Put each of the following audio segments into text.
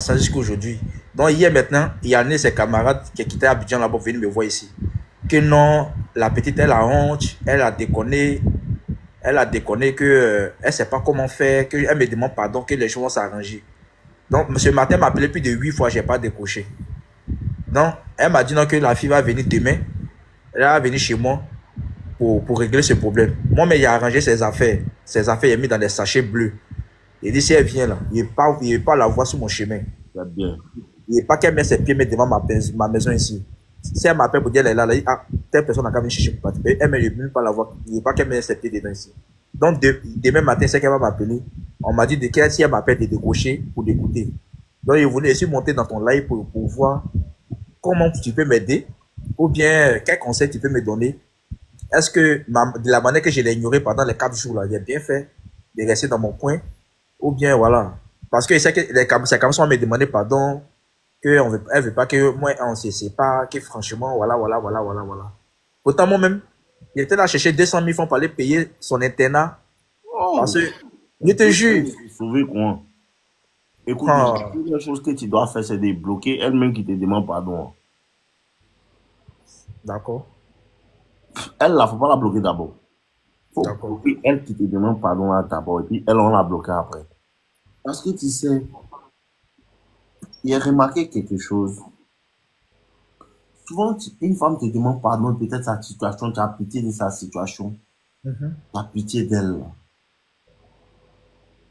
ça jusqu'à aujourd'hui. Donc hier maintenant, il y en a ses camarades qui quittaient Abidjan là-bas venir me voir ici. Que non, la petite, elle a honte, elle a déconné que elle ne sait pas comment faire, qu'elle me demande pardon, que les choses vont s'arranger. Donc ce matin, elle m'a appelé plus de 8 fois, je n'ai pas décroché. Donc elle m'a dit non, que la fille va venir demain, elle va venir chez moi pour régler ce problème. Moi, mais il a arrangé ses affaires. Ses affaires, il a mis dans des sachets bleus. Il dit si elle vient là, il ne veut pas la voir sur mon chemin. C'est bien. Il n'est pas qu'elle met ses pieds devant ma maison ici. Si elle m'appelle pour dire elle est là, elle dit, ah, telle personne n'a qu'à venir chercher pour partir. Elle ne veut pas la voir. Il n'est pas qu'elle met ses pieds dedans ici. Donc, demain matin, c'est qu'elle va m'appeler. On m'a dit si elle m'appelle de décrocher pour l'écouter. Donc, je voulais aussi monter dans ton live pour voir comment tu peux m'aider ou bien quel conseil tu peux me donner. Est-ce que de la manière que je l'ai ignoré pendant les 4 jours là, j'ai bien fait de rester dans mon coin ou bien voilà. Parce que je sais que ces camarades me demander pardon, qu'elle ne veut pas que moi on se sépare, que franchement, voilà. Pourtant, moi-même, il était là chercher 200 000 francs pour aller payer son internat. Oh, Parce que, je te jure, elle s'est sauvée quoi. Écoute, la ah, première chose que tu dois faire, c'est de bloquer elle-même qui te demande pardon. d'accord, Elle, là, faut pas la bloquer d'abord. Faut d'accord. bloquer elle qui te demande pardon là d'abord et puis elle, on la bloquer après. Parce que tu sais, il a remarqué quelque chose. Souvent, une femme te demande pardon, peut-être sa situation, tu as pitié de sa situation, Mhm. tu as pitié d'elle.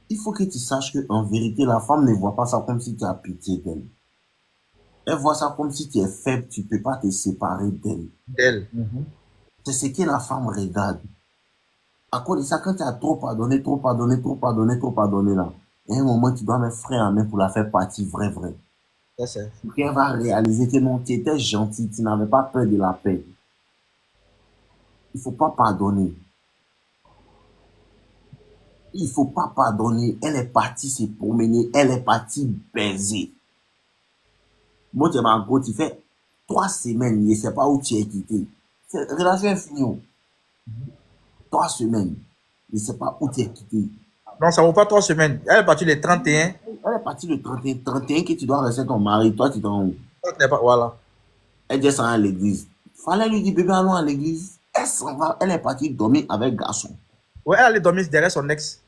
Il faut que tu saches qu'en vérité, la femme ne voit pas ça comme si tu as pitié d'elle. Elle voit ça comme si tu es faible, tu ne peux pas te séparer d'elle. D'elle. Mhm. C'est ce que la femme regarde. À cause de ça, quand tu as trop pardonné, là, il y a un moment, tu dois mettre frein à main pour la faire partie vrai. Ça, c'est. Pour qu'elle va réaliser que non, tu étais gentil, tu n'avais pas peur de la paix. Il ne faut pas pardonner. Il ne faut pas pardonner. Elle est partie se promener, elle est partie baiser. Moi, tu m'as gros, tu fais 3 semaines, je ne sais pas où tu es quitté. Cette relation est finie. 3 semaines, je ne sais pas où tu es quitté. Non, ça ne vaut pas 3 semaines. Elle est partie le 31. Elle est partie le 31 que tu dois rester ton mari, toi tu t'en où? Voilà. Elle dit ça à l'église. Fallait lui dire, bébé, allons à l'église. Elle s'en va, elle est partie dormir avec garçon. Ouais, elle allait dormir derrière son ex.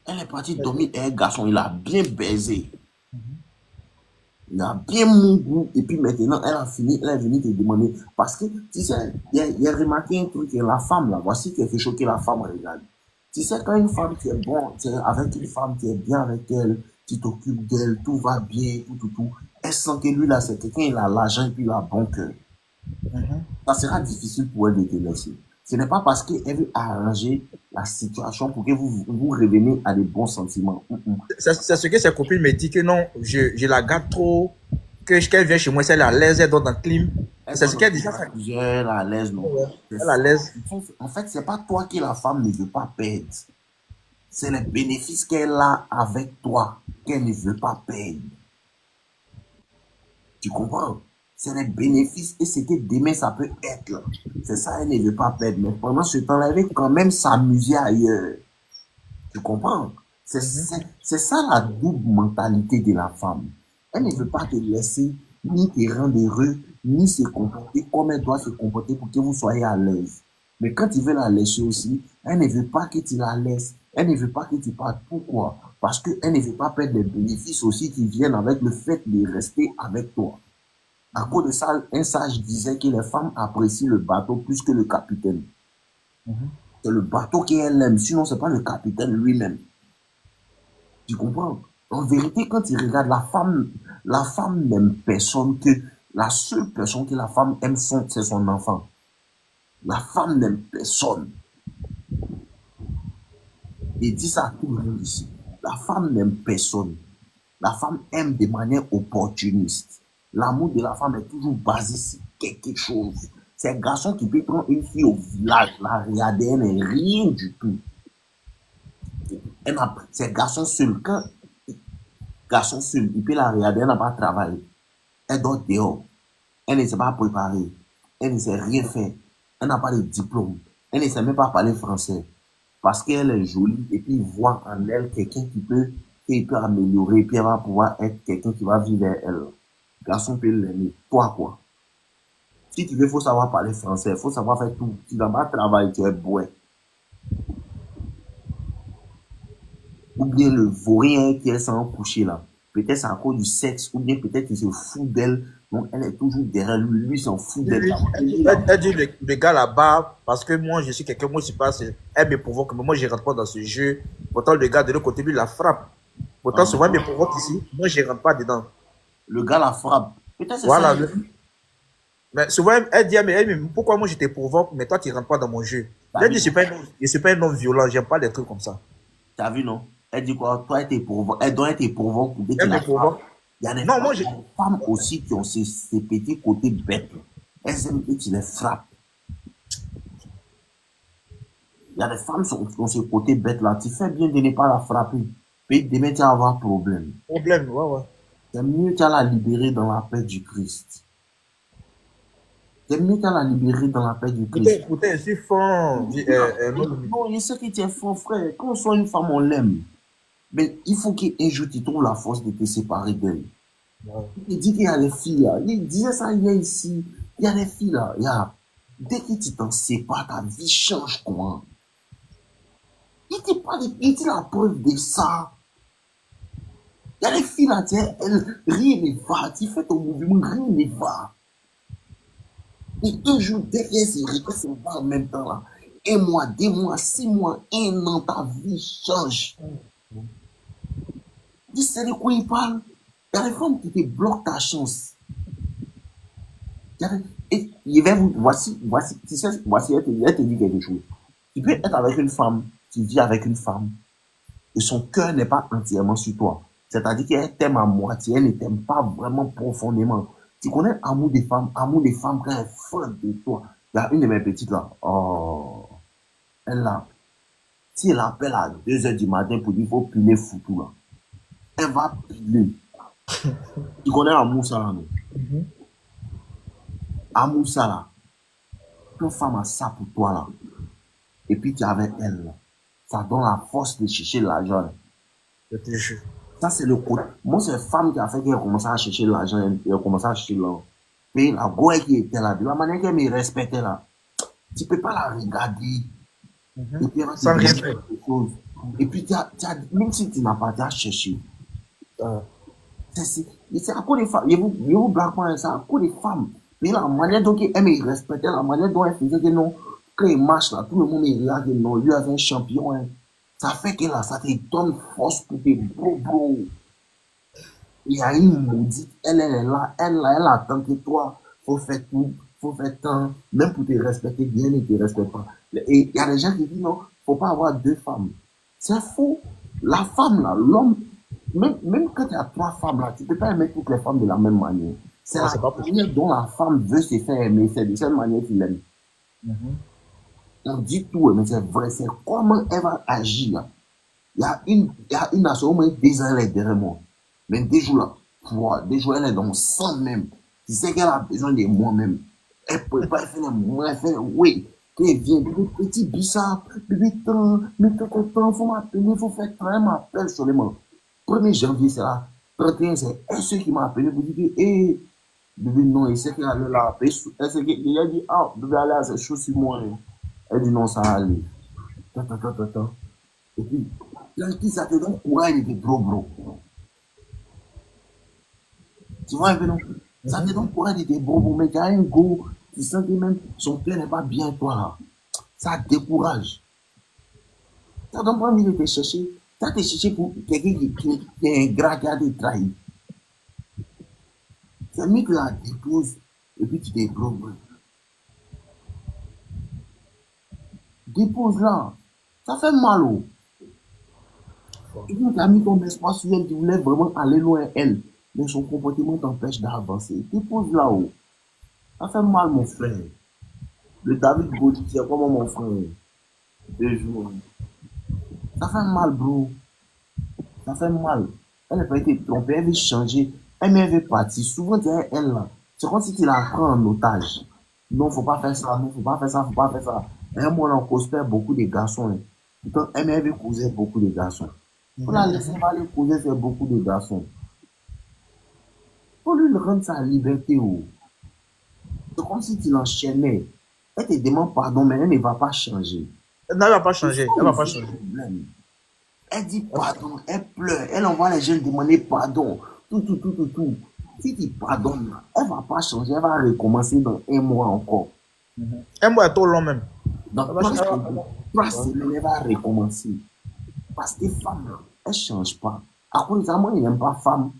Elle est partie dormir avec garçon, il a bien baisé. Il a bien mon goût. Et puis maintenant, elle a fini, elle est venue te demander. Parce que, tu sais, il a remarqué un truc, que la femme, là, voici quelque chose que la femme regarde. Tu sais, quand une femme, tu es bon, tu es avec une femme, tu es bien avec elle, tu t'occupes d'elle, tout va bien, tout. Elle sent que lui, là, c'est quelqu'un, il a l'argent et puis il a bon cœur. Mhm. Ça sera difficile pour elle de te laisser. Ce n'est pas parce qu'elle veut arranger la situation pour que vous reveniez à des bons sentiments. C'est ce que ses copines me disent que non, je la garde trop, qu'elle vient chez moi, c'est la l'aise, elle dort dans le clim. Elle C'est doit ce dans qu'elle une dit. particulière, à l'aise, non. Elle a l'aise. En fait, c'est pas toi que la femme ne veut pas perdre. C'est les bénéfices qu'elle a avec toi qu'elle ne veut pas perdre. Tu comprends? C'est les bénéfices et ce que demain ça peut être là. C'est ça, elle ne veut pas perdre. Mais pendant ce temps-là, elle veut quand même s'amuser ailleurs. Tu comprends? Mhm. C'est ça la double mentalité de la femme. Elle ne veut pas te laisser, ni te rendre heureux, ni se comporter comme elle doit se comporter pour que vous soyez à l'aise. Mais quand tu veux la laisser aussi, elle ne veut pas que tu la laisses. Elle ne veut pas que tu partes. Pourquoi? Parce qu'elle ne veut pas perdre les bénéfices aussi qui viennent avec le fait de rester avec toi. À cause de ça, un sage disait que les femmes apprécient le bateau plus que le capitaine. Mhm. C'est le bateau qu'elle aime, sinon c'est pas le capitaine lui-même. Tu comprends? En vérité, quand tu regardes la femme n'aime personne que la seule personne que la femme aime, c'est son enfant. La femme n'aime personne. Et dis ça à tout le monde ici. La femme n'aime personne. La femme aime de manière opportuniste. L'amour de la femme est toujours basé sur quelque chose. C'est un garçon qui peut prendre une fille au village, la regarder, elle n'est rien du tout. C'est un garçon seul. Quand garçon seul, il peut la regarder, elle n'a pas travaillé. Elle dort dehors. Elle ne s'est pas préparée. Elle ne sait rien faire. Elle n'a pas de diplôme. Elle ne sait même pas parler français. Parce qu'elle est jolie et puis il voit en elle quelqu'un qui peut qu'il peut améliorer, puis elle va pouvoir être quelqu'un qui va vivre vers elle. Garçon peut l'aimer. Toi, quoi? Si tu veux, il faut savoir parler français, il faut savoir faire tout. Tu n'as pas travailler, tu es boué. Ou bien le vaurien qui est sans coucher là. Peut-être c'est à cause du sexe, ou bien peut-être qu'il se fout d'elle. Donc elle est toujours derrière lui, lui s'en fout d'elle. Elle dit le gars là-bas, parce que moi je suis quelqu'un, moi je sais pas, elle me provoque, mais moi je rentre pas dans ce jeu. Pourtant le gars de l'autre côté, lui, la frappe. Pourtant souvent elle me provoque ici, moi je rentre pas dedans. Le gars la frappe. Peut-être c'est Voilà. ça. Mais souvent elle dit, mais pourquoi moi je te provoque, mais toi tu rentres pas dans mon jeu. Elle dit, je suis pas un homme violent, j'aime pas les trucs comme ça. T'as vu, non? Elle dit quoi? Toi, elle doit être provoque pour dire Elle que me provoque. Il y a des Non, moi, femmes aussi qui ont ces petits côtés bêtes. Elles aiment que tu les frappes. Il y a des femmes qui ont ces côtés bêtes là. Tu fais bien de ne pas la frapper. Puis demain, tu vas avoir problème. Problème, ouais. C'est mieux que tu la libérer dans la paix du Christ. C'est mieux que tu la libérer dans la paix du Christ. Écoutez, je suis fort. Non, je sais que tu es fort, frère. Quand on soit une femme, on l'aime. Mais il faut qu'un jour tu trouves la force de te séparer d'elle. Ouais. Il dit qu'il y a des filles là. Il disait ça hier ici. Il y a des filles là. Dès que tu t'en sépares, ta vie change comment? Il dit la preuve de ça. Il y a des filles là, rien ne va. Tu fais ton mouvement, rien ne va. Et un jour, derrière ces récoltes, ça va en même temps là. 1 mois, 2 mois, 6 mois, 1 an, ta vie change. Tu sais de quoi il parle? Il y a des femmes qui te bloquent ta chance. Et voici, elle te dit quelque chose. Tu peux être avec une femme, tu vis avec une femme, et son cœur n'est pas entièrement sur toi. C'est-à-dire qu'elle t'aime à moitié, elle ne t'aime pas vraiment profondément. Tu connais l'amour des femmes quand elle est fan de toi. Il y a une de mes petites là, elle là, si elle appelle à 2h du matin pour dire qu'il faut piler foutu là, elle va piler. Tu connais l'amour ça là, non? Amour ça là. Une femme a ça pour toi là. Et puis tu es avec elle là. Ça donne la force de chercher l'argent. Ça c'est le côté. Moi c'est la femme qui a fait qu'elle a commencé à chercher l'argent. Elle a commencé à chercher l'argent. Et la goye qui était là, de la manière qu'elle me respectait là, tu peux pas la regarder. Et puis sans rien faire. Et puis même si tu n'as pas à chercher. C'est à cause des femmes. Je vous blague pas, c'est à cause des femmes. Mais la manière dont elle me respectait, la manière dont elle faisait que non, quand il marche là, tout le monde me regarde, non, lui est un champion. Hein. Ça fait que là, ça te donne force pour tes bro. Il y a une maudite, elle est là, elle attend que toi, faut faire tout, faut faire tant, même pour te respecter bien, elle ne te respecte pas. Et il y a des gens qui disent non, faut pas avoir 2 femmes. C'est faux. La femme là, l'homme, même quand tu as 3 femmes là, tu peux pas aimer toutes les femmes de la même manière. C'est la manière dont la femme veut se faire aimer, c'est de cette manière qu'il aime. On dit tout, mais c'est vrai, c'est comment elle va agir là. Il y a une à ce moment, 2 ans, elle est derrière moi. Mais 2 jours là, 2 jours, elle est dans le sang même. Tu sais qu'elle a besoin de moi-même. Elle peut pas faire moi, elle fait, oui. Qu'elle vient, bébé petit bizarre, bébé temps, mais temps, faut m'appeler, faut faire temps, elle m'appelle seulement. 1er janvier, c'est là. 31, c'est elle ceux qui m'a appelé pour dire que, bébé, non, il sait qu'elle allait là. Elle sait qu'il a dit, bébé, allez, c'est chaud sur moi. Elle dit, non, ça va aller. Attends. Et puis, là, ça te donne courage de bro. Tu vois un peu, non? Ça te donne courage de bro, mais tu as un go, tu sens que même son cœur n'est pas bien, toi, là. Ça te décourage. Ça donne pas envie de te chercher. Ça te chercher pour quelqu'un qui est ingrat, qui a des trahis. C'est mieux que la dépose, et puis tu te bro. Dépose là. Ça fait mal, oh. Et puis, tu as mis ton espoir sur elle, tu voulais vraiment aller loin, elle. Mais son comportement t'empêche d'avancer. Dépose là-haut. Ça fait mal, mon frère. Le David Gauthier, c'est comment mon frère? 2 jours. Ça fait mal, bro. Ça fait mal. Elle n'a pas été trompée, elle veut changer. Elle veut partir. Souvent, tu es elle là. C'est comme si tu la prends en otage. Non, faut pas faire ça, non, faut pas faire ça. Et moi, on prospère beaucoup de garçons. Hein. Pourtant, elle veut causer beaucoup de garçons. Faut la laisser aller causer, c'est beaucoup de garçons. Faut lui rendre sa liberté. Oh. C'est comme si tu l'enchaînais. Elle te demande pardon, mais elle ne va pas changer. Elle ne va pas changer. Elle va pas changer. Elle dit pardon, elle pleure, elle envoie les jeunes demander pardon. Tout. Si tu pardonnes, elle ne va pas changer, elle va recommencer dans un mois encore. Un mois est trop long même. Dans 3 semaines, elle va recommencer. Parce que femme, elle ne change pas. À cause de ça, moi, il n'aime pas femme.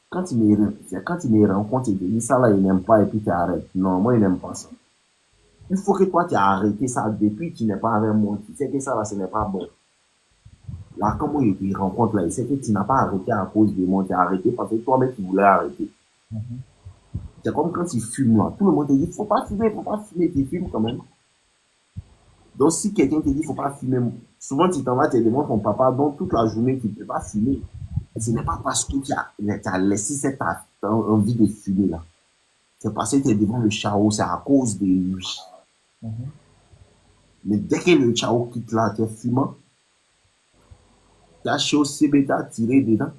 Quand il me rencontre, il dit ça là, il n'aime pas et puis tu arrêtes. Non, moi, il n'aime pas ça. Il faut que toi, tu aies arrêté ça depuis que tu n'es pas avec moi. Tu sais que ça là, ce n'est pas bon. Là, quand moi, il te rencontre là, il sait que tu n'as pas arrêté à cause de moi. Tu as arrêté parce que toi-même, tu voulais arrêter. C'est comme quand tu fumes là. Tout le monde te dit, faut pas fumer, tu fumes quand même. Donc, si quelqu'un te dit, faut pas fumer, souvent tu t'en vas, tu demandes ton papa, donc toute la journée, tu ne peux pas fumer. Et ce n'est pas parce que tu as laissé cette envie de fumer là. C'est parce que tu es devant le chao, c'est à cause de lui. Mais dès que le chao quitte là, tu es fumant, tu as chaud, CB, tu as tiré dedans.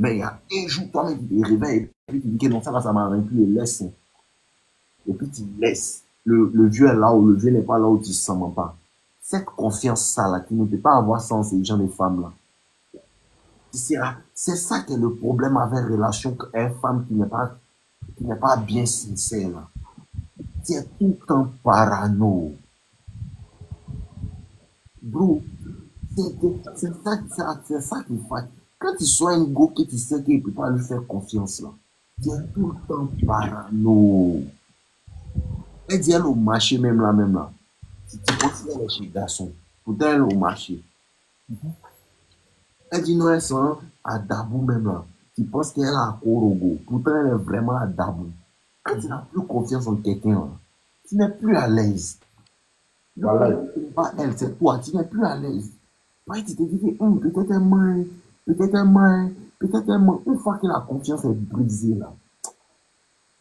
Mais il y a un jour, toi-même, tu te réveilles et puis tu dis que non, ça m'a vaincu et laisse. Et puis tu laisses. Le vieux est là où le vieux n'est pas là où tu ne sens pas. Cette confiance-là, là, tu ne peux pas avoir sans ces gens et femmes là. C'est ça qui est le problème avec une relation qu'une femme qui n'est pas bien sincère. Là. Tu es tout le temps parano. Bro, c'est ça qui fait. Quand tu sois un go que tu sais qu'il ne peut pas lui faire confiance là, tu es tout le temps parano. Elle dit elle au marché même là. Si tu penses qu'elle est chez garçon, pourtant elle est au marché. Elle dit non, elle sent à Dabou même là. Tu penses qu'elle est à Korogo, pourtant elle est vraiment à Dabou. Quand tu n'as plus confiance en quelqu'un là, tu n'es plus à l'aise. Voilà. Pas elle, c'est toi, tu n'es plus à l'aise. Ouais, tu te dis que peut-être elle ment, une fois que la confiance est brisée là,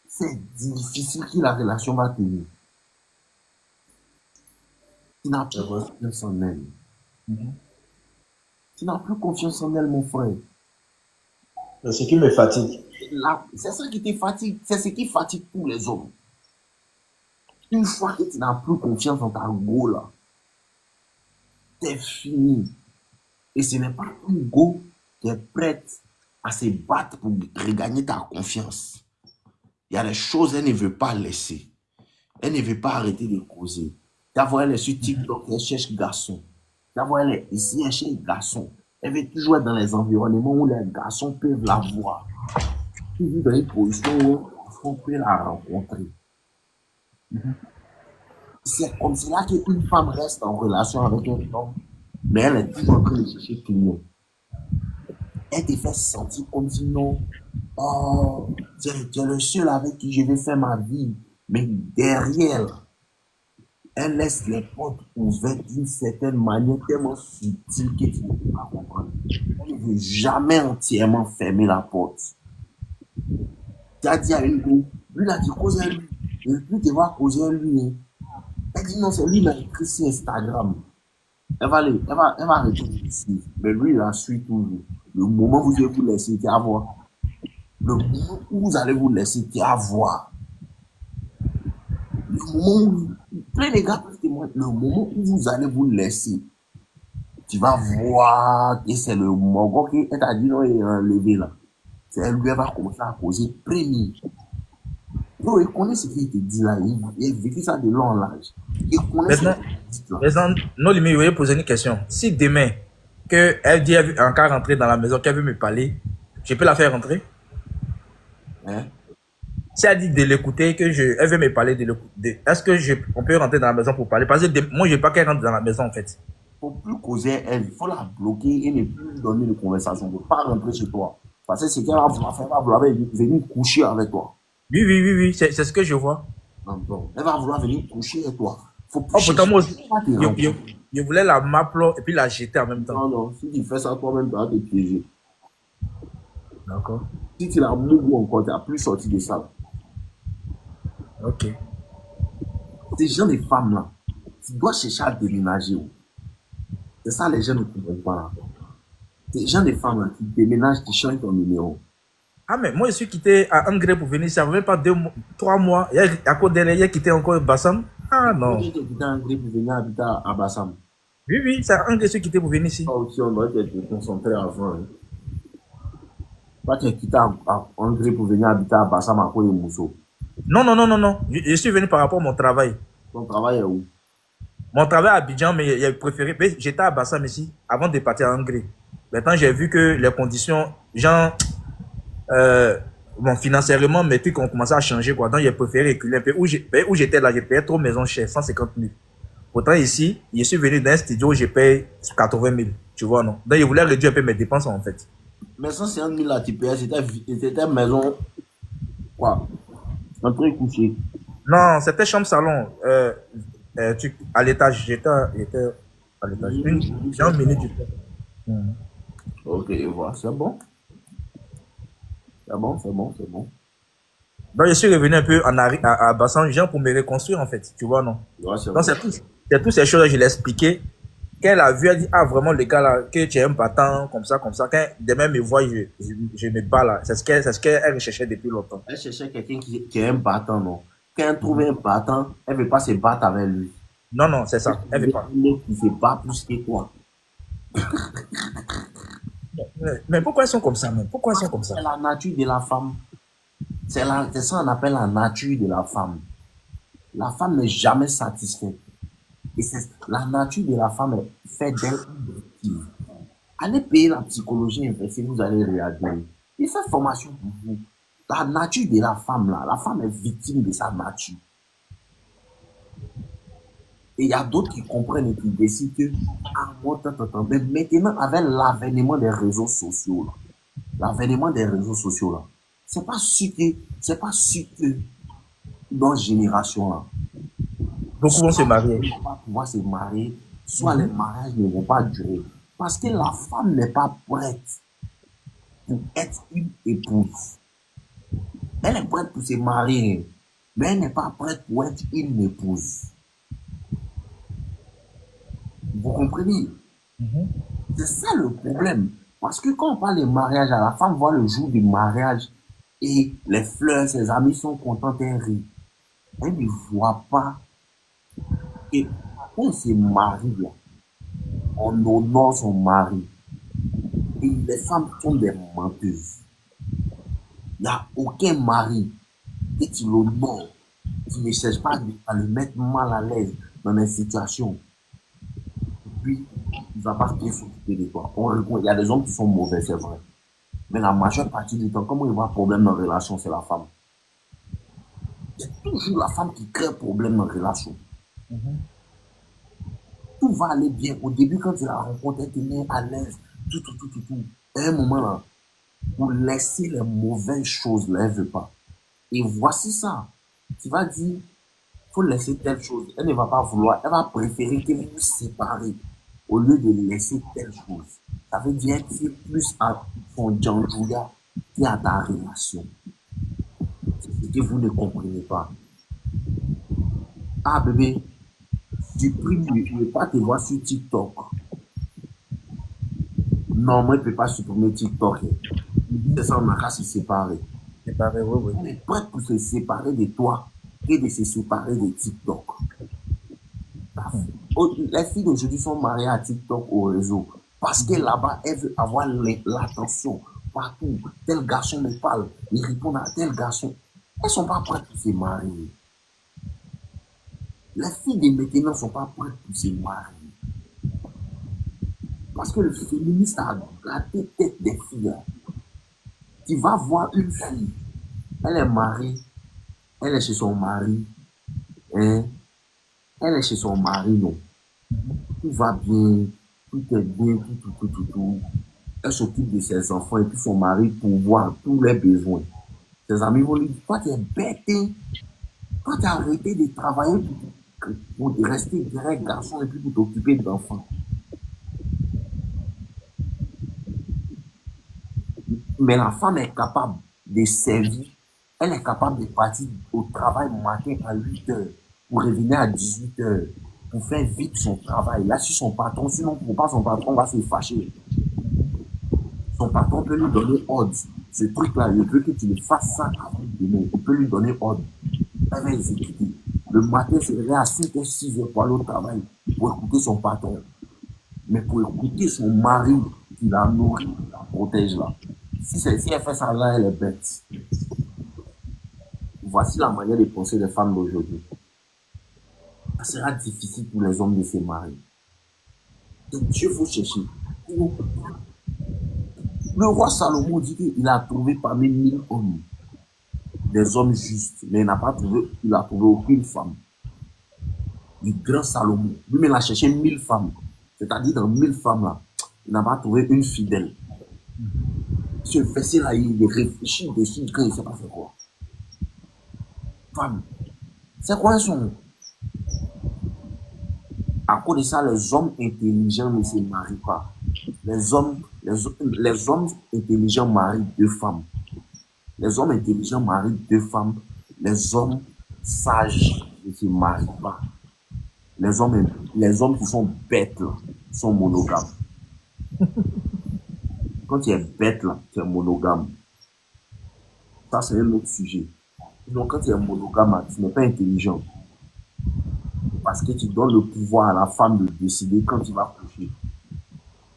c'est difficile que la relation va tenir. Tu n'as plus confiance en elle. Tu n'as plus confiance en elle, mon frère. C'est ce qui me fatigue. C'est ça qui te fatigue. C'est ce qui fatigue tous les hommes. Une fois que tu n'as plus confiance en ta go là, c'est fini. Et ce n'est pas une go qui est prête à se battre pour regagner ta confiance. Il y a des choses qu'elle ne veut pas laisser. Elle ne veut pas arrêter de causer. D'avoir elle est sur TikTok, elle cherche garçon. D'avoir elle est ici, elle cherche garçon. Elle veut toujours être dans les environnements où les garçons peuvent la voir. Elle vit dans une position où on peut la rencontrer. C'est comme cela qu'une femme reste en relation avec un homme, mais elle est toujours en train de chercher client. Elle te fait sentir comme si non, oh, tu es le seul avec qui je vais faire ma vie. Mais derrière, elle laisse les portes ouvertes d'une certaine manière tellement subtile que tu ne peux pas comprendre. Elle ne veut jamais entièrement fermer la porte. Tu as dit à une go, lui il a dit cause à lui. Il ne veut plus te voir causer à lui. Elle dit non, c'est lui qui m'a écrit sur Instagram. Elle va arrêter de le suivre. Mais lui, il la suit toujours. Le moment où vous allez vous laisser, tu vas voir. Le moment où vous allez vous laisser, tu vas voir. Le moment où, plein de gars peuvent témoigner, le moment où vous allez vous laisser, tu vas voir que c'est le morgon qui t'a dit non, il est enlevé là. C'est lui qui va commencer à causer premier. Donc, il connaît ce qu'il te dit là, il a vécu ça de long âge. Il connaît ce qu'il te dit là. Maintenant, non, je vais poser une question. Si demain, qu'elle dit encore rentrer dans la maison, qu'elle veut me parler, je peux la faire rentrer? Hein? Si elle dit de l'écouter, elle veut me parler de l'écouter, est-ce que on peut rentrer dans la maison pour parler? Parce que moi, je veux pas qu'elle rentre dans la maison en fait. Il ne faut plus causer elle, il faut la bloquer et ne plus lui donner de conversation. Il ne faut pas rentrer chez toi. Parce que c'est qu'elle va vouloir faire, elle va vouloir venir coucher avec toi. Oui, c'est ce que je vois. Non. Elle va vouloir venir coucher avec toi. Faut plus pourtant, moi aussi, je voulais la m'appeler et puis la jeter en même temps. Non, si tu fais ça toi-même, tu vas te piéger. D'accord. Si tu la mouves encore, tu n'as plus sorti de ça. Ok. Ces gens et femmes là, tu dois chercher à déménager. C'est ça les gens ne comprennent pas. Ces gens de femmes là, qui déménagent, qui changent ton numéro. Ah, mais moi, je suis quitté à Angré pour venir. Ça ne fait pas 3 mois. À cause d'elle, il a quitté encore Bassam. Ah, Quand non. tu es quitté Angré pour venir habiter à Bassam, Oui, oui, c'est à Angré que je suis quitté pour venir ici. toi aussi, on doit être concentré avant. Hein. Toi, tu es quitté à Angré pour venir habiter à Bassam à cause de Mousso. Non, non, non, non, non. Je suis venu par rapport à mon travail. Ton travail est où? Mon travail à Abidjan, mais il a préféré. J'étais à Bassam ici avant de partir à Angré. Maintenant, j'ai vu que les conditions, genre, bon, financièrement, mes trucs ont commencé à changer, quoi. Donc, j'ai préféré reculer un peu. Où j'étais là, j'ai payé trop maison chère, 150 000. Pourtant, ici, je suis venu dans un studio où je paye 80 000. Tu vois, non? Donc, je voulais réduire un peu mes dépenses, en fait. Mais 150 000 là, tu payais, c'était maison, quoi? Un truc couché. Non, c'était chambre-salon. À l'étage, j'étais à l'étage. Une minute, du temps. Ok, je vois, c'est bon. C'est bon, c'est bon, c'est bon. Donc, je suis revenu un peu à Bassan Jean pour me reconstruire, en fait. Tu vois, non? Ouais, c'est Donc, bon. c'est toutes ces choses que je l'ai expliqué. Quand elle a vu, elle dit, ah, vraiment, le gars là, que tu es un battant, comme ça, comme ça. Quand demain me voit, je me bats là. C'est ce qu'elle recherchait depuis longtemps. Elle cherchait quelqu'un qui est un battant, non? Quand elle trouve un battant, elle ne veut pas se battre avec lui. Non, non, c'est ça. Elle veut pas. Qui se bat plus que toi. Mais pourquoi ils sont comme ça, même? Pourquoi ils sont comme ça? C'est la nature de la femme. C'est ça qu'on appelle la nature de la femme. La femme n'est jamais satisfaite. Et c'est la nature de la femme est faite d'elle une victime. Allez payer la psychologie inversée, vous allez regarder. Il fait formation pour vous. La nature de la femme, là, la femme est victime de sa nature. Et il y a d'autres qui comprennent et qui décident que, ah, moi, mais maintenant, avec l'avènement des réseaux sociaux, là, c'est pas sûr que dans cette génération, là, Beaucoup vont se marier. ils ne vont pas pouvoir se marier, soit les mariages ne vont pas durer. Parce que la femme n'est pas prête pour être une épouse. Elle est prête pour se marier, mais elle n'est pas prête pour être une épouse. Vous comprenez? C'est ça le problème. Parce que quand on parle de mariage, la femme voit le jour du mariage et les fleurs, ses amis sont contents, elle rit. Elle ne voit pas que quand on se marie, là, on honore son mari. Et les femmes sont des menteuses. Il n'y a aucun mari que tu l'honores, qui ne cherche pas à le mettre mal à l'aise dans les situations. Puis, il ne va pas bien s'occuper de toi. Il y a des hommes qui sont mauvais, c'est vrai. Mais la majeure partie du temps, comment il voit un problème dans la relation, c'est la femme. C'est toujours la femme qui crée un problème dans la relation. Tout va aller bien. Au début, quand tu la rencontres, elle te met à l'aise. Tout. À un moment là, pour laisser les mauvaises choses là, elle ne veut pas. Et voici ça. Tu vas dire, il faut laisser telle chose. Elle ne va pas vouloir. Elle va préférer que vous vous séparez au lieu de laisser telle chose. Ça veut dire que c'est plus à son djanjouya qu'à ta relation. C'est ce que vous ne comprenez pas. Ah bébé, tu pries ne pas te voir sur TikTok. Non, moi je ne peux pas supprimer TikTok. C'est ça, on a qu'à se séparer. Séparer, oui. On est prêt pour se séparer de toi et de se séparer de TikTok. Les filles d'aujourd'hui sont mariées à TikTok au réseau. Parce que là-bas, elles veulent avoir l'attention partout. Tel garçon me parle, il répond à tel garçon. Elles ne sont pas prêtes pour se marier. Les filles de maintenant ne sont pas prêtes pour se marier. Parce que le féministe a gâté tête des filles. Tu vas voir une fille, elle est mariée, elle est chez son mari, hein? Elle est chez son mari, non. Tout va bien, tout est bien, tout. Elle s'occupe de ses enfants et puis son mari pour voir tous les besoins. Ses amis vont lui dire, toi tu es bête, hein? Toi tu as arrêté de travailler pour rester direct garçon et puis pour t'occuper d'enfants. Mais la femme est capable de servir, elle est capable de partir au travail matin à 8 heures pour revenir à 18 heures pour faire vite son travail. Là, si son patron, sinon pour pas son patron va se fâcher. Son patron peut lui donner ordre. Ce truc-là, je veux que tu le fasses ça avant demain. Il peut lui donner ordre. Elle va exécuter. Le matin, c'est à 5h, 6h pour aller au travail, pour écouter son patron. Mais pour écouter son mari qui la nourrit, qui la protège là. Si elle fait ça là, elle est bête. Voici la manière de penser des femmes d'aujourd'hui. Ça sera difficile pour les hommes de se marier. Donc Dieu faut chercher. Le roi Salomon dit qu'il a trouvé parmi 1000 hommes des hommes justes, mais il a trouvé aucune femme. Du grand Salomon. Lui, il a cherché 1000 femmes. C'est-à-dire dans 1000 femmes là, il n'a pas trouvé une fidèle. Ce verset là, il réfléchit dessus quand il ne sait pas faire quoi. Femme. C'est quoi son? À cause de ça, les hommes intelligents ne se marient pas. Les hommes intelligents marient 2 femmes. Les hommes intelligents marient 2 femmes. Les hommes sages ne se marient pas. Les hommes qui sont bêtes là, sont monogames. Quand tu es bête là, tu es monogame. Ça, c'est un autre sujet. Donc, quand tu es monogame, tu n'es pas intelligent. Parce que tu donnes le pouvoir à la femme de décider quand tu vas coucher.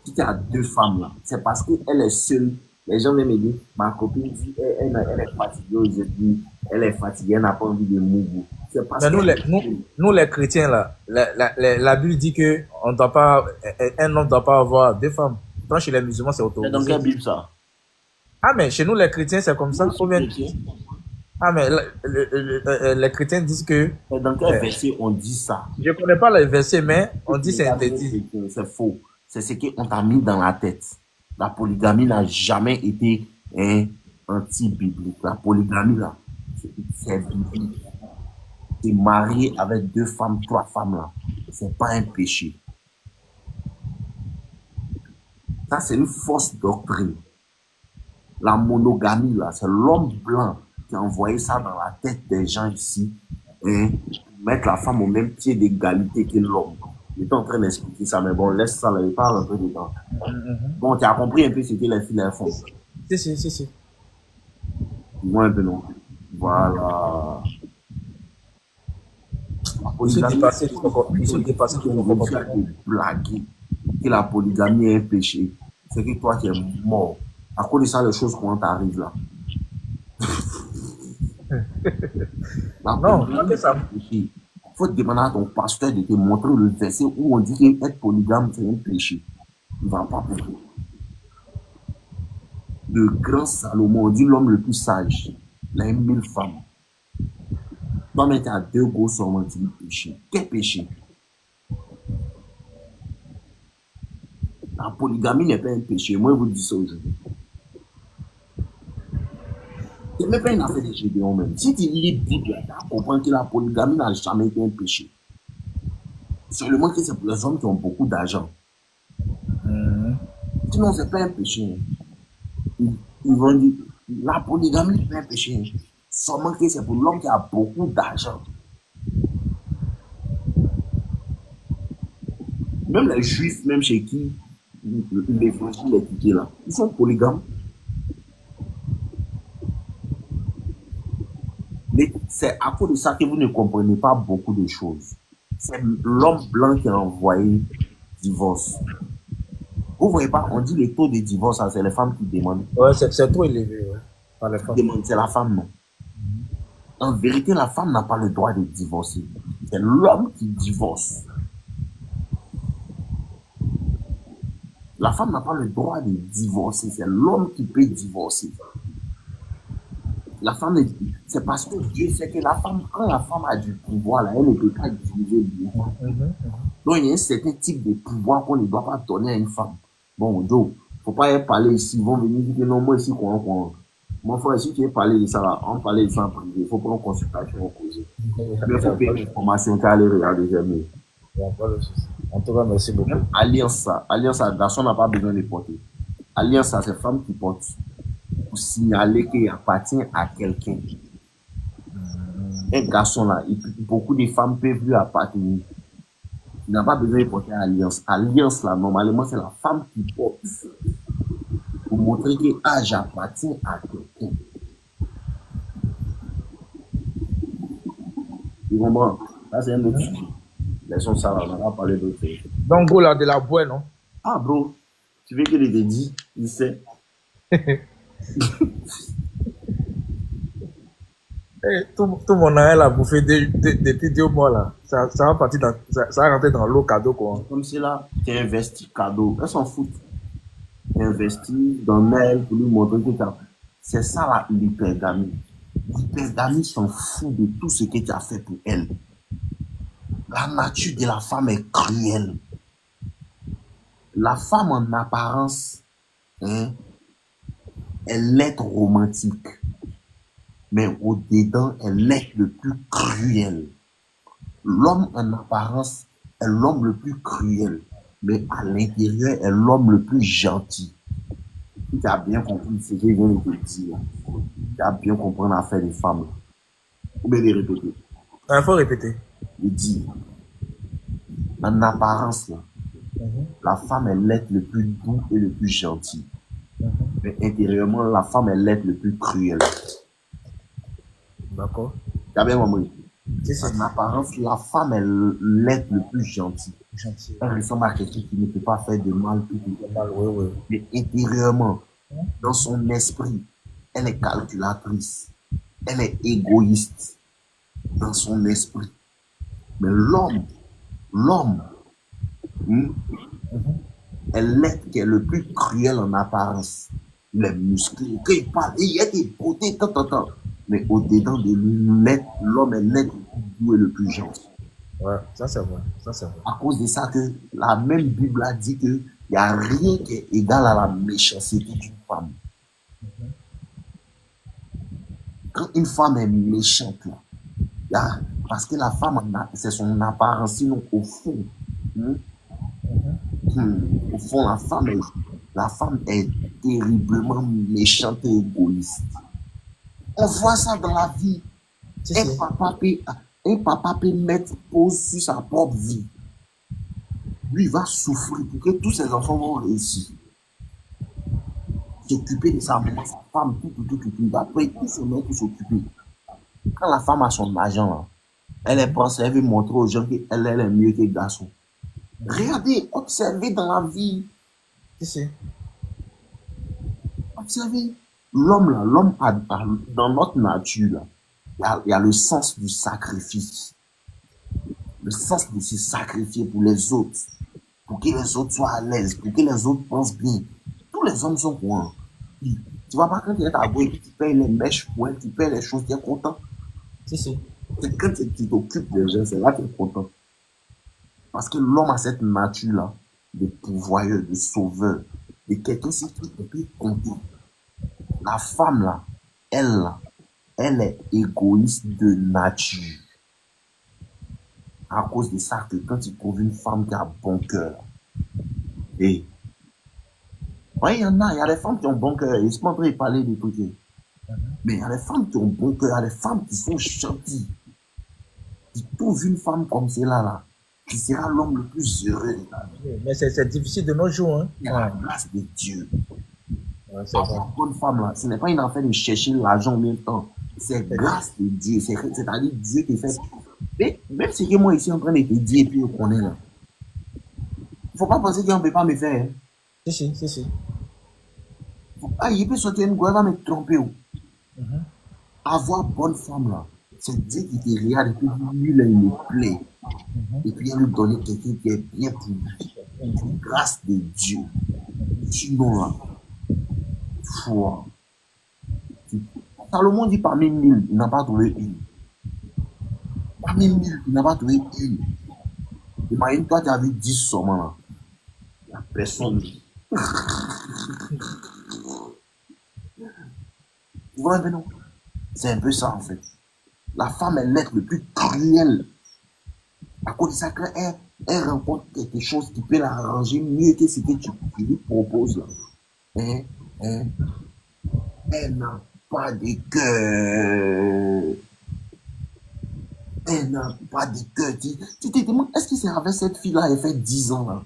Si tu as 2 femmes là, c'est parce qu'elle est seule. Les gens même disent, ma copine dit, elle est fatiguée aujourd'hui, elle est fatiguée, elle n'a pas envie de mourir. Mais nous, les chrétiens là, la Bible dit que un homme ne doit pas avoir 2 femmes. Pourtant, chez les musulmans, c'est autorisé. C'est dans quelle Bible ça? Ah, mais chez nous, les chrétiens, c'est comme ça. Ah, mais les chrétiens disent que... Dans quel verset on dit ça? Je ne connais pas les versets, mais on dit c'est interdit. C'est faux. C'est ce qu'on t'a mis dans la tête. La polygamie n'a jamais été anti-biblique. La polygamie, là, c'est biblique. C'est marié avec 2 femmes, 3 femmes, là. C'est pas un péché. Ça, c'est une fausse doctrine. La monogamie, là, c'est l'homme blanc qui a envoyé ça dans la tête des gens ici, mettre la femme au même pied d'égalité que l'homme. Il est en train d'expliquer ça, mais bon, laisse ça, là, il parle un peu dedans. Bon, tu as compris un peu ce que les filles font. Si. Moi, un peu non. Voilà. Ils sont dépassés de blaguer que la polygamie est un péché. C'est que toi, tu es mort. À cause de ça, les choses, comment t'arrives là? Non, c'est ça. Il faut demander à ton pasteur de te montrer le verset où on dit qu'être polygame, c'est un péché. Il ne va pas pour toi. Le grand Salomon, on dit l'homme le plus sage. Il a 1000 femmes. Toi, mais tu as 2 gosses seulement, tu dis péché. Quel péché? La polygamie n'est pas un péché. Moi, je vous dis ça aujourd'hui. C'est même pas une affaire de Gédéon même. Si tu lis la Bible, tu vas comprendre que la polygamie n'a jamais été un péché. Seulement que c'est pour les hommes qui ont beaucoup d'argent. Sinon, c'est pas un péché. Ils vont dire, la polygamie n'est pas un péché. Seulement que c'est pour l'homme qui a beaucoup d'argent. Même les juifs, même chez qui l'évangile est quitté là, ils sont polygames. Mais c'est à cause de ça que vous ne comprenez pas beaucoup de choses. C'est l'homme blanc qui a envoyé divorce. Vous voyez pas, on dit le taux de divorce, c'est les femmes qui demandent. Ouais, c'est trop élevé, ouais, par les femmes. C'est la femme, non. En vérité, la femme n'a pas le droit de divorcer. C'est l'homme qui divorce. La femme n'a pas le droit de divorcer. C'est l'homme qui peut divorcer. La femme, c'est parce que Dieu sait que la femme, quand la femme a du pouvoir, là, elle ne peut pas utiliser le pouvoir. Donc, il y a un certain type de pouvoir qu'on ne doit pas donner à une femme. Bon, Joe, il ne faut pas y parler ici. Ils vont venir dire que non, moi ici, mon frère, si tu veux parler de ça, là, on parle de ça en privé. Il faut prendre une consultation au causer. Mais il faut payer une information qu'à aller regarder jamais. En tout cas, merci beaucoup. Même Alliance, garçon n'a pas besoin de porter. Alliance, ça, c'est femme qui porte. Pour signaler qu'il appartient à quelqu'un. Un garçon là, beaucoup de femmes peuvent lui appartenir. Il n'a pas besoin de porter alliance. Alliance là, normalement, c'est la femme qui porte. pour montrer que ah, j'appartiens à quelqu'un. Tu comprends? Ça, c'est un autre sujet. Laissons ça là, on va parler d'autre chose. Donc, go là, de la boue, non? Ah, bro, tu veux qu'il ait dit? Il sait. Tout mon Noël a bouffé depuis 2 mois là. Ça va partir dans, ça va rentrer dans l'eau cadeau quoi. Comme c'est là, tu investis cadeau. Elles s'en foutent. Tu investis dans elle pour lui montrer que tu as. C'est ça l'hypergamie. L'hypergamie s'en fout de tout ce que tu as fait pour elle. La nature de la femme est cruelle. La femme en apparence, hein, elle est romantique. Mais au-dedans, elle est le plus cruel. L'homme en apparence est l'homme le plus cruel. Mais à l'intérieur, est l'homme le plus gentil. Tu as bien compris ce que je viens de te dire. Tu as bien compris l'affaire des femmes. Ou bien les répéter. Il faut répéter. Je dis, en apparence, là, la femme est l'être le plus doux et le plus gentil. Mais intérieurement, la femme est l'être le plus cruel. D'accord. Tu as bien compris? C'est En apparence, la femme est l'être le plus gentil. gentil. Elle ressemble à quelqu'un qui ne peut pas faire de mal tout le temps. Oui. Mais intérieurement, dans son esprit, elle est calculatrice. Elle est égoïste dans son esprit. Mais l'homme, est l'être qui est le plus cruel en apparence. Il est musclé, quand il parle, il y a des beautés, tant. Mais au-dedans de lui, l'homme est l'être le plus doux et le plus gentil. Ouais, ça c'est vrai. À cause de ça que la même Bible a dit qu'il n'y a rien qui est égal à la méchanceté d'une femme. Quand une femme est méchante, là, parce que la femme, c'est son apparence, sinon au fond, la femme est terriblement méchante et égoïste. On voit ça dans la vie. Un papa peut mettre pause sur sa propre vie. Lui, il va souffrir pour que tous ses enfants vont réussir. S'occuper de sa maman, sa femme, tout. Après, tout se met pour s'occuper. Quand la femme a son argent, là, elle est pensée, elle veut montrer aux gens qu'elle est mieux que le garçon. Regardez, observez dans la vie. Observez. L'homme a, dans notre nature, là, il y a le sens du sacrifice. Le sens de se sacrifier pour les autres. Pour que les autres soient à l'aise. Pour que les autres pensent bien. Tous les hommes sont contents. Tu vois pas quand tu es à Goye, tu payes les mèches pour elle, tu payes les choses, tu es content. C'est quand tu t'occupes des gens, c'est là que tu es content. Parce que l'homme a cette nature-là, de pourvoyeur, de sauveur, de quelqu'un sur qui on peut compter. La femme, là, elle est égoïste de nature. À cause de ça, que quand tu trouves une femme qui a bon cœur, et ouais, il y a des femmes qui ont bon cœur, ils sont en train de parler des trucs. Mais il y a des femmes qui ont bon cœur, il y a des femmes qui sont gentilles. Tu trouves une femme comme celle-là, là, qui sera l'homme le plus heureux de ta vie. Mais c'est difficile de nos jours, hein. Il y a la grâce de Dieu. Ouais, c'est vrai. Une bonne femme, là, ce n'est pas une affaire de chercher l'argent en même temps. C'est grâce de Dieu. C'est-à-dire Dieu qui fait. Mais même ce que moi ici en train de te dire, et puis on connaît là. Il ne faut pas penser qu'on ne peut pas me faire. Hein. Si. Ah, il peut sortir une gueule, va me tromper. Avoir bonne femme là, c'est Dieu qui te regarde et puis lui, là, il me plaît. Et puis il lui donner quelqu'un qui est bien pour lui. C'est grâce de Dieu. Sinon là, foi. Salomon dit parmi 1000, il n'a pas trouvé une. Parmi 1000, il n'a pas trouvé une. Imagine-toi, tu as vu 10 seulement là. Il n'y a personne. Tu vois un peu non? C'est un peu ça en fait. La femme est l'être le plus cruel. À cause de ça, quand elle rencontre quelque chose qui peut l'arranger mieux que ce que tu lui proposes là. Elle n'a pas de cœur. Elle n'a pas de cœur. Tu te demandes, est-ce que c'est avec cette fille-là, elle fait 10 ans là?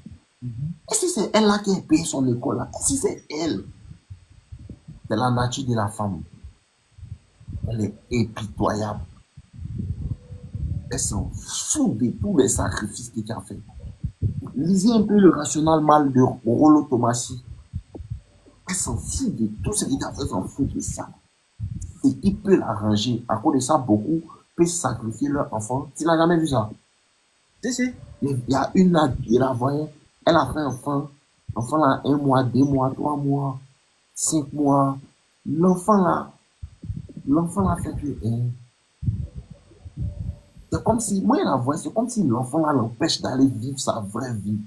Est-ce que c'est elle là qui a payé son école là? Est-ce que c'est elle? C'est la nature de la femme. Elle est impitoyable. Elle s'en fout de tous les sacrifices qu'il a fait. Lisez un peu le rationnel mal de Rollo Tomassi. Elle s'en fout de tout ce qu'il a fait, elle s'en fout de ça. Et il peut l'arranger. À cause de ça, beaucoup peuvent sacrifier leur enfant. Tu n'as jamais vu ça? Si, si. Il y a une là, il a voyé, elle a fait un enfant. L'enfant là, 1 mois, 2 mois, 3 mois, 5 mois. L'enfant là fait que. C'est comme si, moi, la voix, c'est comme si l'enfant là l'empêche d'aller vivre sa vraie vie.